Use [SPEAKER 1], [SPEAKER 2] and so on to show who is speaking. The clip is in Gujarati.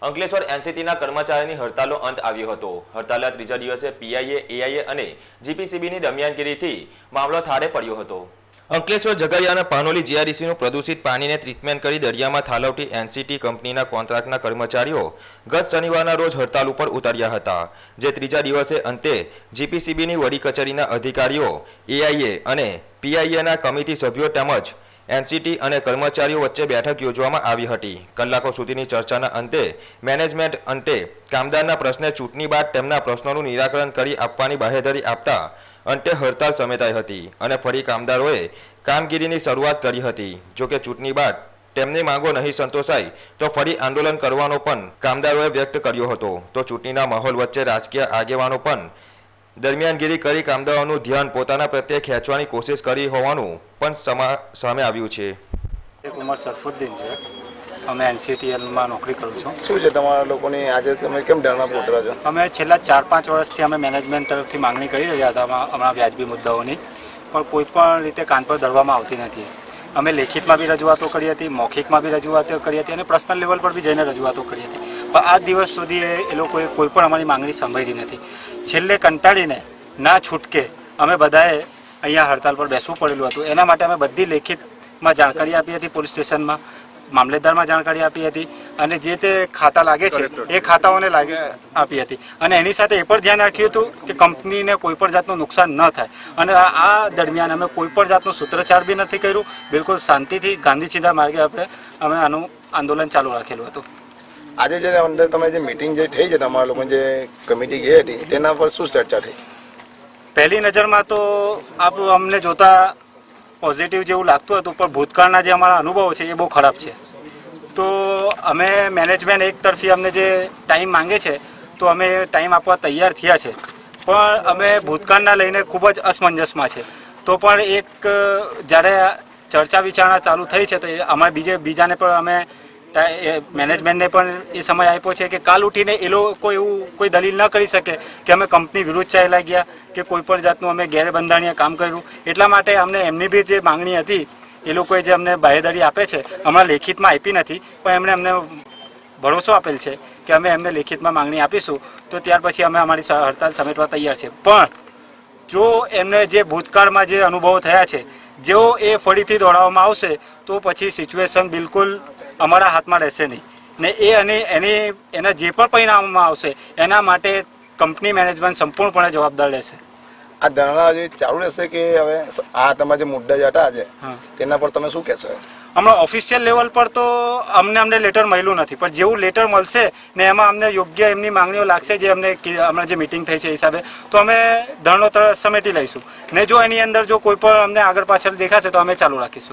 [SPEAKER 1] અંકલેશ્વર એનસીટીના કર્મચારીની હડતાલનો અંત આવ્યો હતો। હડતાલના ત્રીજા દિવસે પીઆઈએ, એઆઈએ અને જીપીસીબીની દરમિયાનગીરીથી મામલો થાળે પડ્યો હતો। અંકલેશ્વર ઝઘડિયા અને પાનોલી જીઆરડીસીનું પ્રદૂષિત પાણીને ટ્રીટમેન્ટ કરી દરિયામાં ઠાલવતી એનસીટી કંપનીના કોન્ટ્રાક્ટના કર્મચારીઓ ગત શનિવારના રોજ હડતાલ ઉપર ઉતર્યા હતા, જે ત્રીજા દિવસે અંતે જીપીસીબીની વડી કચેરીના અધિકારીઓ, એઆઈએ અને પીઆઈએના કમિટી સભ્યો તેમજ એનસીટી અને કર્મચારીઓ વચ્ચે બેઠક યોજવામાં આવી હતી। કલાકો સુધીની ચર્ચાના અંતે મેનેજમેન્ટ અંતે કામદારના પ્રશ્ને ચૂંટણી બાદ તેમના પ્રશ્નોનું નિરાકરણ કરી આપવાની બાહેધરી આપતા અંતે હડતાલ સમેટાઈ હતી અને ફરી કામદારોએ કામગીરીની શરૂઆત કરી હતી। જોકે ચૂંટણી બાદ તેમની માંગો નહીં સંતોષાય તો ફરી આંદોલન કરવાનો પણ કામદારોએ વ્યક્ત કર્યો હતો। તો ચૂંટણીના માહોલ વચ્ચે રાજકીય આગેવાનો પણ દરમિયાનગીરી કરી કામદારોનું ધ્યાન પોતાના પ્રત્યે ખેંચવાની કોશિશ કરી હોવાનું પણ સામે આવ્યું છે।
[SPEAKER 2] એક ઉમર સરફુદ્દીન છે, અમે એનસીટીએલમાં નોકરી કરું છું।
[SPEAKER 3] શું છે તમારા લોકોની આજે તમે કેમ ધરણા પર ઉતર્યા છો?
[SPEAKER 2] અમે છેલ્લા 4-5 વર્ષથી અમે મેનેજમેન્ટ તરફથી માંગણી કરી રહ્યા હતા હમણાં વ્યાજબી મુદ્દાઓની, પણ કોઈ પણ રીતે કાન પર ધરવામાં આવતી નથી। અમે લેખિતમાં બી રજૂઆતો કરી હતી, મૌખિકમાં બી રજૂઆતો કરી હતી અને પર્સનલ લેવલ પર બી જઈને રજૂઆતો કરી હતી, પણ આ દિવસ સુધી એ લોકોએ કોઈ પણ અમારી માંગણી સાંભળી નથી। છેલ્લે કંટાળીને ના છૂટકે અમે બધાએ અહીંયા હડતાલ પર બેસવું પડેલું હતું। એના માટે અમે બધી લેખિતમાં જાણકારી આપી હતી, પોલીસ સ્ટેશનમાં, મામલેદારમાં જાણકારી આપી હતી અને જે તે ખાતા લાગે છે એ ખાતાઓને આપી હતી અને એની સાથે એ પણ ધ્યાન રાખ્યું હતું કે કંપનીને કોઈ પણ જાતનું નુકસાન ન થાય અને આ દરમિયાન અમે કોઈ પણ જાતનું સૂત્રચાર બી નથી કર્યું। બિલકુલ શાંતિથી ગાંધી સીધા માર્ગે અમે આનું આંદોલન ચાલુ રાખેલું હતું।
[SPEAKER 3] આજે જે અંદર તમે જે મીટિંગ જે થઈ છે તમારા લોકો જે કમિટી ગઈ હતી તેના પર શું ચર્ચા થઈ?
[SPEAKER 2] પહેલી નજરમાં તો અમને જોતા પોઝિટિવ જેવું લાગતું હતું, પણ ભૂતકાળના જે અમારા અનુભવો છે એ બહુ ખરાબ છે। તો અમે મેનેજમેન્ટ એક તરફી અમને જે ટાઈમ માંગે છે તો અમે ટાઈમ આપવા તૈયાર થયા છે, પણ અમે ભૂતકાળના લઈને ખૂબ જ અસમંજસમાં છે। તો પણ એક જ્યારે ચર્ચા વિચારણા ચાલુ થઈ છે તો અમારે બીજાને પણ અમે મેનેજમેન્ટને પણ એ સમય આપ્યો છે કે કાલ ઉઠીને એ લોકો એવું કોઈ દલીલ ન કરી શકે કે અમે કંપની વિરુદ્ધ ચાલ્યા ગયા કે કોઈ પણ જાતનું અમે ગેરબંધારણીય કામ કર્યું। એટલા માટે અમને એમની બી જે માંગણી હતી એ લોકોએ જે અમને બાહેધરી આપે છે, હમણાં લેખિતમાં આપી નથી, પણ એમણે અમને ભરોસો આપેલ છે કે અમે એમને લેખિતમાં માંગણી આપીશું તો ત્યાર પછી અમે અમારી હડતાલ સમેટવા તૈયાર છે। પણ જો એમને જે ભૂતકાળમાં જે અનુભવો થયા છે જો એ ફરીથી દોડાવવામાં આવશે તો પછી સિચ્યુએશન બિલકુલ અમારા હાથમાં રહેશે નહીં ને એના જે પણ પરિણામમાં આવશે એના માટે કંપની મેનેજમેન્ટ સંપૂર્ણપણે જવાબદાર રહેશે।
[SPEAKER 3] આ ધરણા જે ચાલુ રહેશે કે હવે આ તમારા જે મુદ્દા જે હતા આજે તેના પર તમે શું કહેશો?
[SPEAKER 2] હમણાં ઓફિશિયલ લેવલ પર તો અમને લેટર મળ્યું નથી, પણ જેવું લેટર મળશે ને એમાં અમને યોગ્ય એમની માંગણીઓ લાગશે જે હમણાં જે મિટિંગ થઈ છે એ હિસાબે, તો અમે ધરણો સમેટી લઈશું ને જો એની અંદર જો કોઈ પણ અમને આગળ પાછળ દેખાશે તો અમે ચાલુ રાખીશું।